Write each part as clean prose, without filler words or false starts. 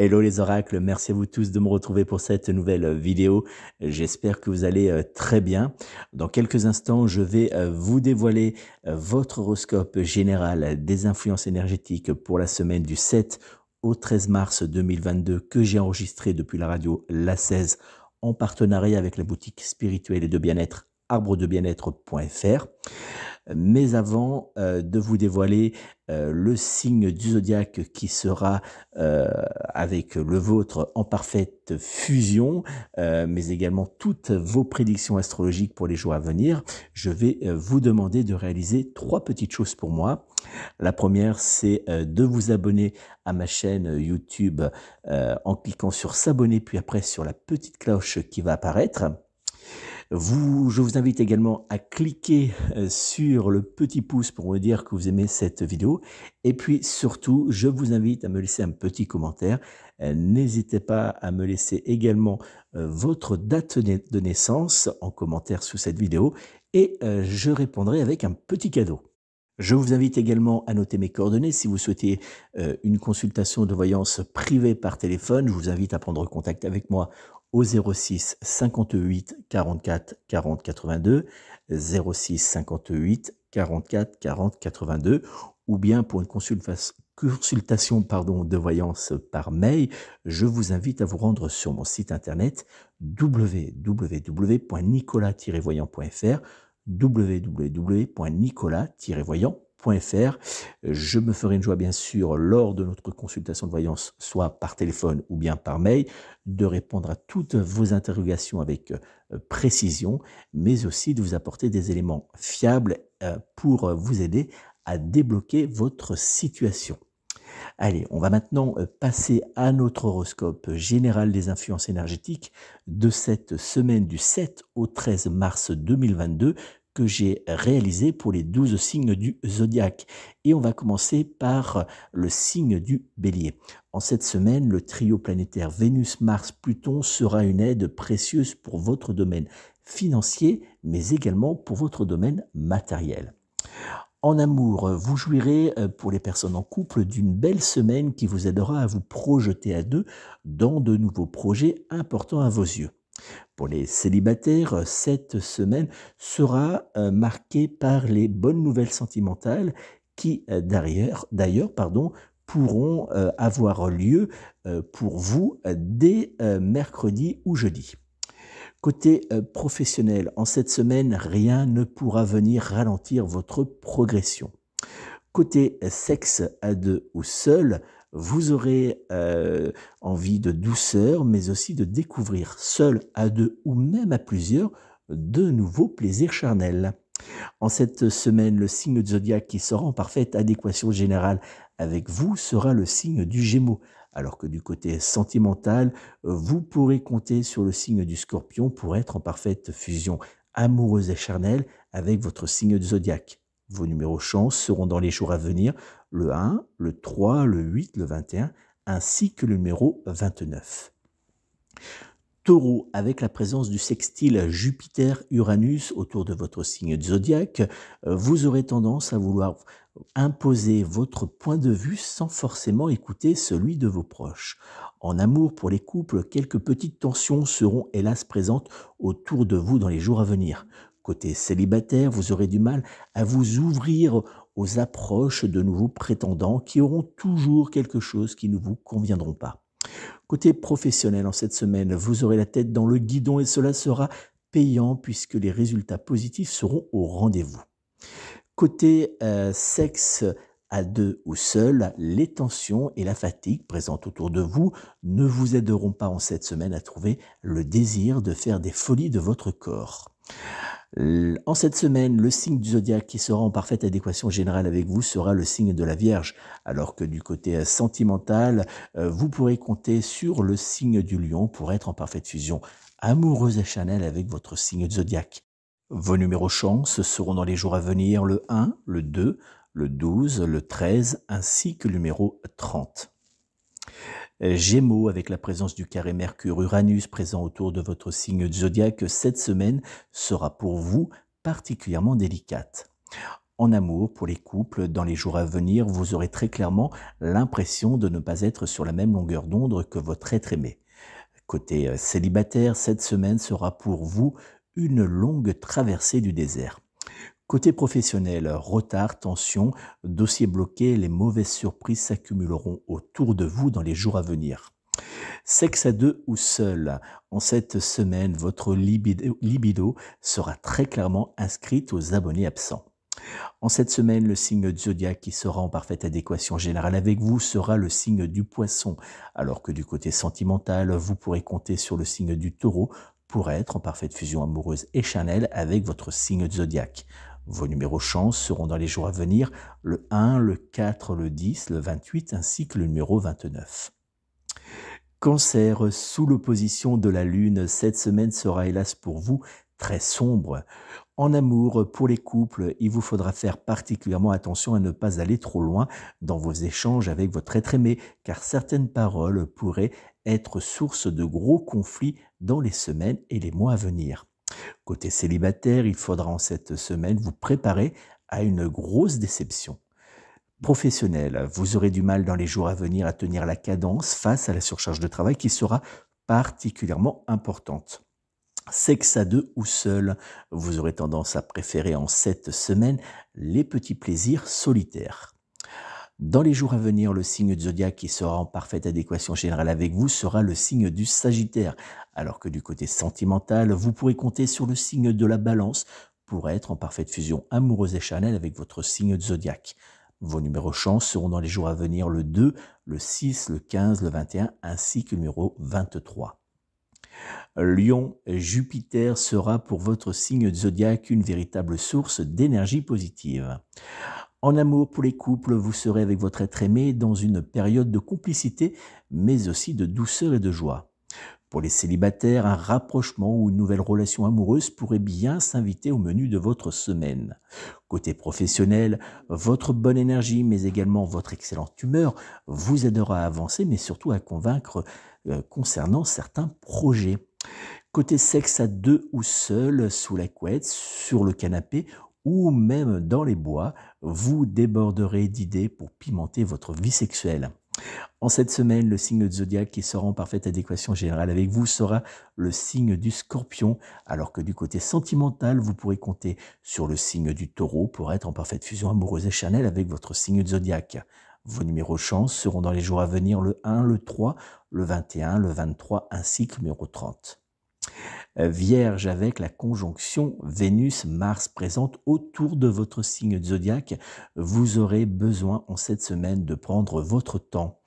Hello les oracles, merci à vous tous de me retrouver pour cette nouvelle vidéo. J'espère que vous allez très bien. Dans quelques instants, je vais vous dévoiler votre horoscope général des influences énergétiques pour la semaine du 7 au 13 mars 2022 que j'ai enregistré depuis la radio La 16 en partenariat avec la boutique spirituelle et de bien-être arbredebienêtre.fr. Mais avant de vous dévoiler le signe du zodiaque qui sera avec le vôtre en parfaite fusion, mais également toutes vos prédictions astrologiques pour les jours à venir, je vais vous demander de réaliser 3 petites choses pour moi. La première, c'est de vous abonner à ma chaîne YouTube en cliquant sur s'abonner, puis après sur la petite cloche qui va apparaître. Je vous invite également à cliquer sur le petit pouce pour me dire que vous aimez cette vidéo. Et puis surtout, je vous invite à me laisser un petit commentaire. N'hésitez pas à me laisser également votre date de naissance en commentaire sous cette vidéo et je répondrai avec un petit cadeau. Je vous invite également à noter mes coordonnées si vous souhaitez une consultation de voyance privée par téléphone. Je vous invite à prendre contact avec moi au 06 58 44 40 82, 06 58 44 40 82, ou bien pour une consultation de voyance par mail, je vous invite à vous rendre sur mon site internet www.nicolas-voyant.fr, www.nicolas-voyant.fr. Je me ferai une joie bien sûr lors de notre consultation de voyance, soit par téléphone ou bien par mail, de répondre à toutes vos interrogations avec précision, mais aussi de vous apporter des éléments fiables pour vous aider à débloquer votre situation. Allez, on va maintenant passer à notre horoscope général des influences énergétiques de cette semaine du 7 au 13 mars 2022 que j'ai réalisé pour les 12 signes du zodiaque. Et on va commencer par le signe du Bélier. En cette semaine, le trio planétaire Vénus-Mars-Pluton sera une aide précieuse pour votre domaine financier, mais également pour votre domaine matériel. En amour, vous jouirez pour les personnes en couple d'une belle semaine qui vous aidera à vous projeter à deux dans de nouveaux projets importants à vos yeux. Pour les célibataires, cette semaine sera marquée par les bonnes nouvelles sentimentales qui d'ailleurs pourront avoir lieu pour vous dès mercredi ou jeudi. Côté professionnel, en cette semaine, rien ne pourra venir ralentir votre progression. Côté sexe à deux ou seul, vous aurez envie de douceur, mais aussi de découvrir seul à deux ou même à plusieurs de nouveaux plaisirs charnels. En cette semaine, le signe du zodiaque qui sera en parfaite adéquation générale avec vous sera le signe du Gémeaux. Alors que du côté sentimental, vous pourrez compter sur le signe du Scorpion pour être en parfaite fusion amoureuse et charnelle avec votre signe du zodiaque. Vos numéros chance seront dans les jours à venir le 1, le 3, le 8, le 21, ainsi que le numéro 29. Taureau, avec la présence du sextile Jupiter-Uranus autour de votre signe du zodiaque, vous aurez tendance à vouloir imposer votre point de vue sans forcément écouter celui de vos proches. En amour, pour les couples, quelques petites tensions seront hélas présentes autour de vous dans les jours à venir. Côté célibataire, vous aurez du mal à vous ouvrir aux approches de nouveaux prétendants qui auront toujours quelque chose qui ne vous conviendront pas. Côté professionnel, en cette semaine, vous aurez la tête dans le guidon et cela sera payant puisque les résultats positifs seront au rendez-vous. Côté sexe à deux ou seul, les tensions et la fatigue présentes autour de vous ne vous aideront pas en cette semaine à trouver le désir de faire des folies de votre corps. En cette semaine, le signe du zodiaque qui sera en parfaite adéquation générale avec vous sera le signe de la Vierge, alors que du côté sentimental, vous pourrez compter sur le signe du Lion pour être en parfaite fusion amoureuse et charnelle avec votre signe du zodiaque. Vos numéros chance seront dans les jours à venir le 1, le 2, le 12, le 13 ainsi que le numéro 30. Gémeaux, avec la présence du carré Mercure-Uranus présent autour de votre signe du zodiaque, cette semaine sera pour vous particulièrement délicate. En amour, pour les couples, dans les jours à venir, vous aurez très clairement l'impression de ne pas être sur la même longueur d'onde que votre être aimé. Côté célibataire, cette semaine sera pour vous une longue traversée du désert. Côté professionnel, retard, tension, dossier bloqué, les mauvaises surprises s'accumuleront autour de vous dans les jours à venir. Sexe à deux ou seul, en cette semaine, votre libido sera très clairement inscrite aux abonnés absents. En cette semaine, le signe zodiaque qui sera en parfaite adéquation générale avec vous sera le signe du Poisson, alors que du côté sentimental, vous pourrez compter sur le signe du Taureau pour être en parfaite fusion amoureuse et charnelle avec votre signe zodiaque. Vos numéros chance seront dans les jours à venir le 1, le 4, le 10, le 28 ainsi que le numéro 29. Cancer, sous l'opposition de la Lune, cette semaine sera hélas pour vous très sombre. En amour, pour les couples, il vous faudra faire particulièrement attention à ne pas aller trop loin dans vos échanges avec votre être aimé, car certaines paroles pourraient être source de gros conflits dans les semaines et les mois à venir. Côté célibataire, il faudra en cette semaine vous préparer à une grosse déception. Professionnel, vous aurez du mal dans les jours à venir à tenir la cadence face à la surcharge de travail qui sera particulièrement importante. Sexe à deux ou seul, vous aurez tendance à préférer en cette semaine les petits plaisirs solitaires. Dans les jours à venir, le signe zodiaque qui sera en parfaite adéquation générale avec vous sera le signe du Sagittaire, alors que du côté sentimental, vous pourrez compter sur le signe de la Balance pour être en parfaite fusion amoureuse et charnelle avec votre signe zodiaque. Vos numéros chance seront dans les jours à venir le 2, le 6, le 15, le 21 ainsi que le numéro 23. Lion, Jupiter sera pour votre signe zodiaque une véritable source d'énergie positive. En amour, pour les couples, vous serez avec votre être aimé dans une période de complicité, mais aussi de douceur et de joie. Pour les célibataires, un rapprochement ou une nouvelle relation amoureuse pourrait bien s'inviter au menu de votre semaine. Côté professionnel, votre bonne énergie, mais également votre excellente humeur, vous aidera à avancer, mais surtout à convaincre concernant certains projets. Côté sexe à deux ou seul, sous la couette, sur le canapé ou même dans les bois, vous déborderez d'idées pour pimenter votre vie sexuelle. En cette semaine, le signe zodiaque qui sera en parfaite adéquation générale avec vous sera le signe du Scorpion, alors que du côté sentimental, vous pourrez compter sur le signe du Taureau pour être en parfaite fusion amoureuse et charnelle avec votre signe zodiaque. Vos numéros chance seront dans les jours à venir le 1, le 3, le 21, le 23 ainsi que le numéro 30. Vierge, avec la conjonction Vénus-Mars présente autour de votre signe zodiaque, vous aurez besoin en cette semaine de prendre votre temps.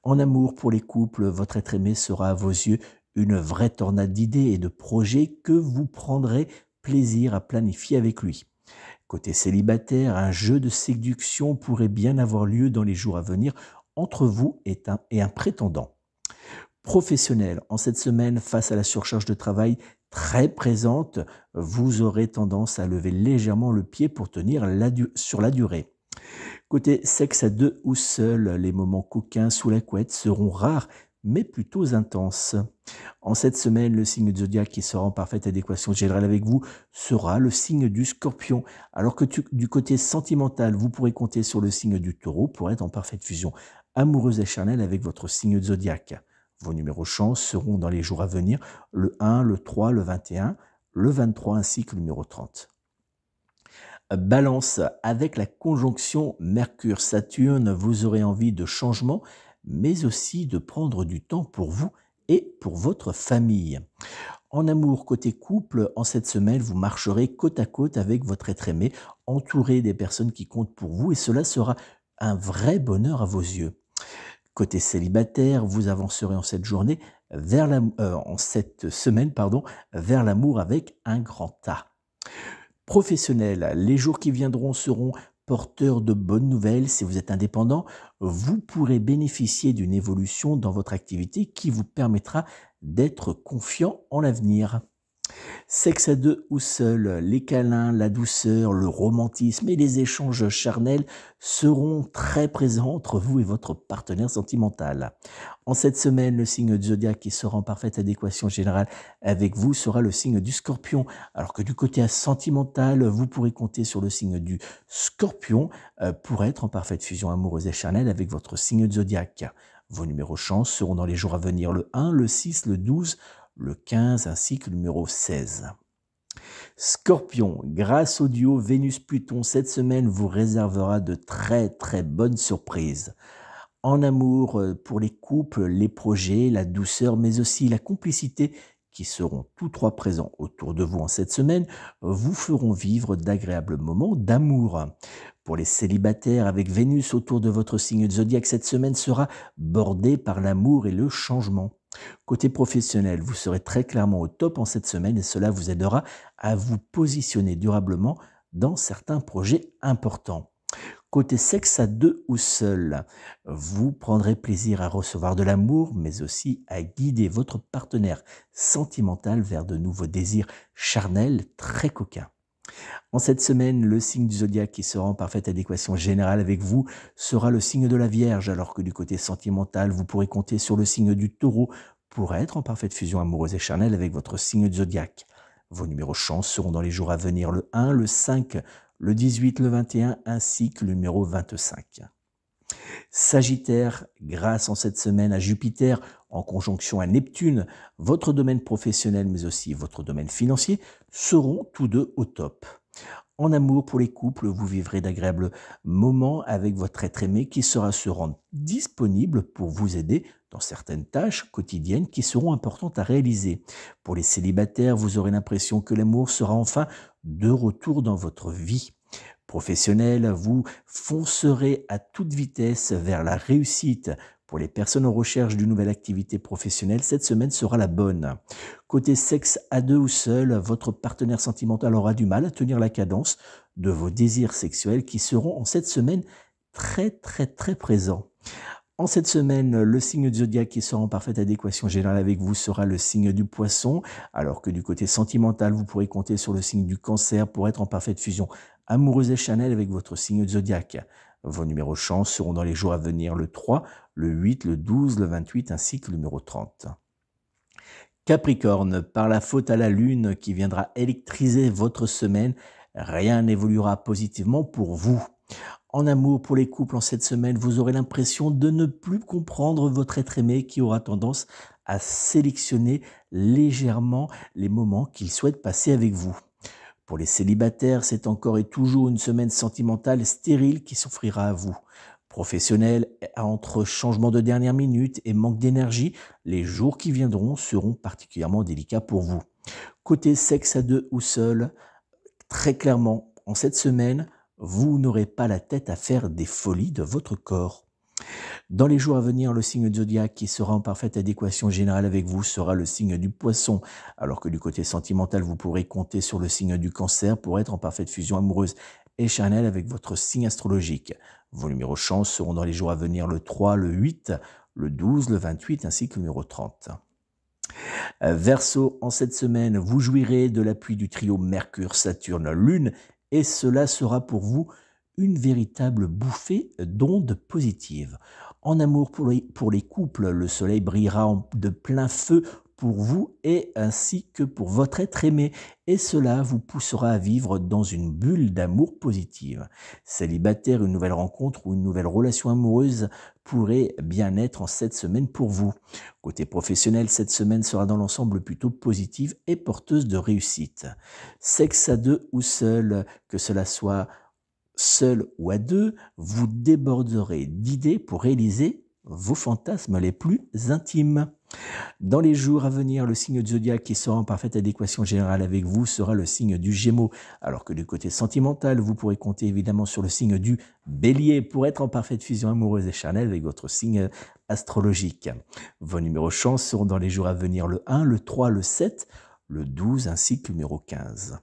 En amour, pour les couples, votre être aimé sera à vos yeux une vraie tornade d'idées et de projets que vous prendrez plaisir à planifier avec lui. Côté célibataire, un jeu de séduction pourrait bien avoir lieu dans les jours à venir entre vous et un prétendant. Professionnel, en cette semaine, face à la surcharge de travail très présente, vous aurez tendance à lever légèrement le pied pour tenir sur la durée. Côté sexe à deux ou seul, les moments coquins sous la couette seront rares, mais plutôt intenses. En cette semaine, le signe zodiaque qui sera en parfaite adéquation générale avec vous sera le signe du Scorpion, alors que du côté sentimental, vous pourrez compter sur le signe du Taureau pour être en parfaite fusion amoureuse et charnelle avec votre signe zodiaque. Vos numéros chance seront dans les jours à venir le 1, le 3, le 21, le 23 ainsi que le numéro 30. Balance, avec la conjonction Mercure-Saturne, vous aurez envie de changement, mais aussi de prendre du temps pour vous et pour votre famille. En amour, côté couple, en cette semaine, vous marcherez côte à côte avec votre être aimé, entouré des personnes qui comptent pour vous, et cela sera un vrai bonheur à vos yeux. Côté célibataire, vous avancerez en cette journée en cette semaine, vers l'amour avec un grand A. Professionnel, les jours qui viendront seront porteurs de bonnes nouvelles. Si vous êtes indépendant, vous pourrez bénéficier d'une évolution dans votre activité qui vous permettra d'être confiant en l'avenir. Sexe à deux ou seul, les câlins, la douceur, le romantisme et les échanges charnels seront très présents entre vous et votre partenaire sentimental. En cette semaine, le signe du zodiaque qui sera en parfaite adéquation générale avec vous sera le signe du Scorpion, alors que du côté sentimental, vous pourrez compter sur le signe du Scorpion pour être en parfaite fusion amoureuse et charnelle avec votre signe du zodiaque. Vos numéros chance seront dans les jours à venir le 1, le 6, le 12, le 15 ainsi que le numéro 16. Scorpion, grâce au duo Vénus-Pluton, cette semaine vous réservera de très bonnes surprises. En amour, pour les couples, les projets, la douceur, mais aussi la complicité qui seront tous trois présents autour de vous en cette semaine, vous feront vivre d'agréables moments d'amour. Pour les célibataires, avec Vénus autour de votre signe de zodiaque, cette semaine sera bordée par l'amour et le changement. Côté professionnel, vous serez très clairement au top en cette semaine et cela vous aidera à vous positionner durablement dans certains projets importants. Côté sexe à deux ou seul, vous prendrez plaisir à recevoir de l'amour, mais aussi à guider votre partenaire sentimental vers de nouveaux désirs charnels très coquins. En cette semaine, le signe du zodiaque qui sera en parfaite adéquation générale avec vous sera le signe de la Vierge, alors que du côté sentimental, vous pourrez compter sur le signe du Taureau pour être en parfaite fusion amoureuse et charnelle avec votre signe du zodiaque. Vos numéros chance seront dans les jours à venir le 1, le 5, le 18, le 21 ainsi que le numéro 25. Sagittaire, grâce en cette semaine à Jupiter en conjonction à Neptune, votre domaine professionnel mais aussi votre domaine financier seront tous deux au top. En amour pour les couples, vous vivrez d'agréables moments avec votre être aimé qui sera se rendre disponible pour vous aider dans certaines tâches quotidiennes qui seront importantes à réaliser. Pour les célibataires, vous aurez l'impression que l'amour sera enfin de retour dans votre vie. Professionnel, vous foncerez à toute vitesse vers la réussite. Pour les personnes en recherche d'une nouvelle activité professionnelle, cette semaine sera la bonne. Côté sexe à deux ou seul, votre partenaire sentimental aura du mal à tenir la cadence de vos désirs sexuels qui seront en cette semaine très présents. En cette semaine, le signe du zodiaque qui sera en parfaite adéquation générale avec vous sera le signe du Poisson, alors que du côté sentimental, vous pourrez compter sur le signe du Cancer pour être en parfaite fusion amoureuse et charnelle avec votre signe du zodiaque. Vos numéros chance seront dans les jours à venir le 3, le 8, le 12, le 28 ainsi que le numéro 30. Capricorne, par la faute à la lune qui viendra électriser votre semaine, rien n'évoluera positivement pour vous. En amour pour les couples en cette semaine, vous aurez l'impression de ne plus comprendre votre être aimé qui aura tendance à sélectionner légèrement les moments qu'il souhaite passer avec vous. Pour les célibataires, c'est encore et toujours une semaine sentimentale stérile qui s'offrira à vous. Professionnel, entre changement de dernière minute et manque d'énergie, les jours qui viendront seront particulièrement délicats pour vous. Côté sexe à deux ou seul, très clairement, en cette semaine, vous n'aurez pas la tête à faire des folies de votre corps. Dans les jours à venir, le signe du zodiaque qui sera en parfaite adéquation générale avec vous sera le signe du Poisson, alors que du côté sentimental, vous pourrez compter sur le signe du Cancer pour être en parfaite fusion amoureuse et charnelle avec votre signe astrologique. Vos numéros chance seront dans les jours à venir le 3, le 8, le 12, le 28 ainsi que le numéro 30. Verseau, en cette semaine, vous jouirez de l'appui du trio Mercure, Saturne, Lune et cela sera pour vous une véritable bouffée d'ondes positives. En amour pour les couples, le soleil brillera de plein feu pour vous et ainsi que pour votre être aimé et cela vous poussera à vivre dans une bulle d'amour positive. Célibataire, une nouvelle rencontre ou une nouvelle relation amoureuse pourrait bien être en cette semaine pour vous. Côté professionnel, cette semaine sera dans l'ensemble plutôt positive et porteuse de réussite. Sexe à deux ou seul, que cela soit seul ou à deux, vous déborderez d'idées pour réaliser vos fantasmes les plus intimes. Dans les jours à venir, le signe du zodiaque qui sera en parfaite adéquation générale avec vous sera le signe du Gémeaux, alors que du côté sentimental, vous pourrez compter évidemment sur le signe du Bélier pour être en parfaite fusion amoureuse et charnelle avec votre signe astrologique. Vos numéros chance seront dans les jours à venir le 1, le 3, le 7, le 12 ainsi que le numéro 15.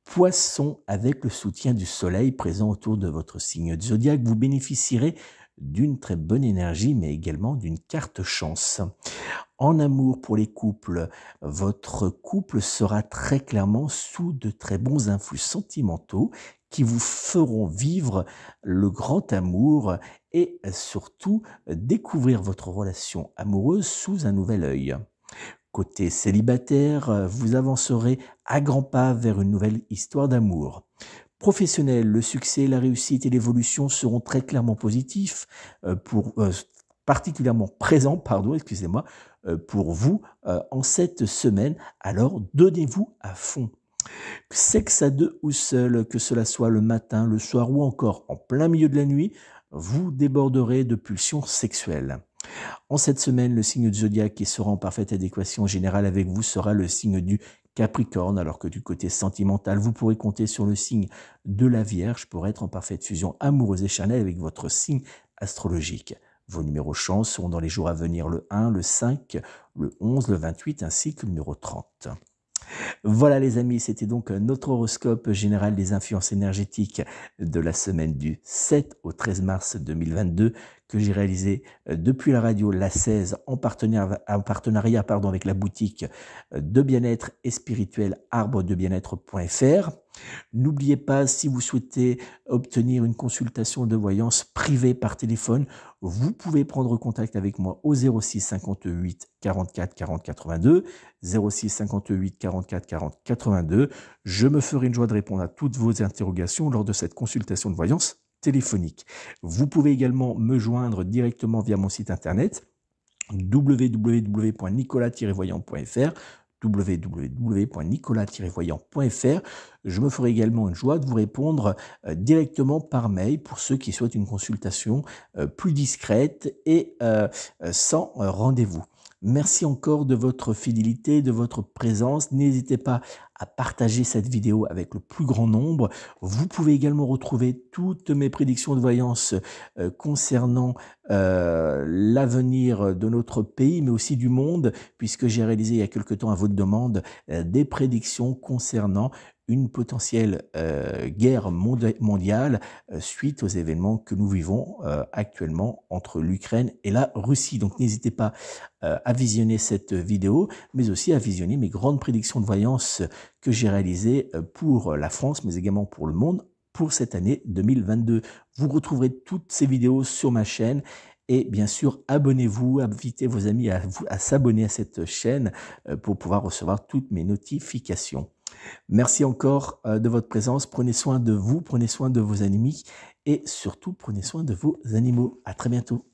Poisson, avec le soutien du soleil présent autour de votre signe du zodiaque, vous bénéficierez d'une très bonne énergie, mais également d'une carte chance. En amour pour les couples, votre couple sera très clairement sous de très bons influx sentimentaux qui vous feront vivre le grand amour et surtout découvrir votre relation amoureuse sous un nouvel œil. Côté célibataire, vous avancerez à grands pas vers une nouvelle histoire d'amour. Professionnel, le succès, la réussite et l'évolution seront très clairement positifs, particulièrement présents, excusez-moi, pour vous en cette semaine. Alors donnez-vous à fond. Sexe à deux ou seul, que cela soit le matin, le soir ou encore en plein milieu de la nuit, vous déborderez de pulsions sexuelles. En cette semaine, le signe du zodiaque qui sera en parfaite adéquation générale avec vous sera le signe du Capricorne, alors que du côté sentimental, vous pourrez compter sur le signe de la Vierge pour être en parfaite fusion amoureuse et charnelle avec votre signe astrologique. Vos numéros chance seront dans les jours à venir le 1, le 5, le 11, le 28 ainsi que le numéro 30. Voilà les amis, c'était donc notre horoscope général des influences énergétiques de la semaine du 7 au 13 mars 2022 que j'ai réalisé depuis la radio La 16 en partenariat avec la boutique de bien-être et spirituel arbredebienêtre.fr. N'oubliez pas, si vous souhaitez obtenir une consultation de voyance privée par téléphone, vous pouvez prendre contact avec moi au 06 58 44 40 82, 06 58 44 40 82. Je me ferai une joie de répondre à toutes vos interrogations lors de cette consultation de voyance téléphonique. Vous pouvez également me joindre directement via mon site internet www.nicolas-voyant.fr www.nicolas-voyant.fr. Je me ferai également une joie de vous répondre directement par mail pour ceux qui souhaitent une consultation plus discrète et sans rendez-vous. Merci encore de votre fidélité, de votre présence. N'hésitez pas à partager cette vidéo avec le plus grand nombre. Vous pouvez également retrouver toutes mes prédictions de voyance concernant l'avenir de notre pays, mais aussi du monde, puisque j'ai réalisé il y a quelque temps à votre demande des prédictions concernant une potentielle guerre mondiale suite aux événements que nous vivons actuellement entre l'Ukraine et la Russie. Donc n'hésitez pas à visionner cette vidéo, mais aussi à visionner mes grandes prédictions de voyance que j'ai réalisées pour la France, mais également pour le monde, pour cette année 2022. Vous retrouverez toutes ces vidéos sur ma chaîne. Et bien sûr, abonnez-vous, invitez vos amis à s'abonner à cette chaîne pour pouvoir recevoir toutes mes notifications. Merci encore de votre présence. Prenez soin de vous, prenez soin de vos amis et surtout prenez soin de vos animaux. À très bientôt.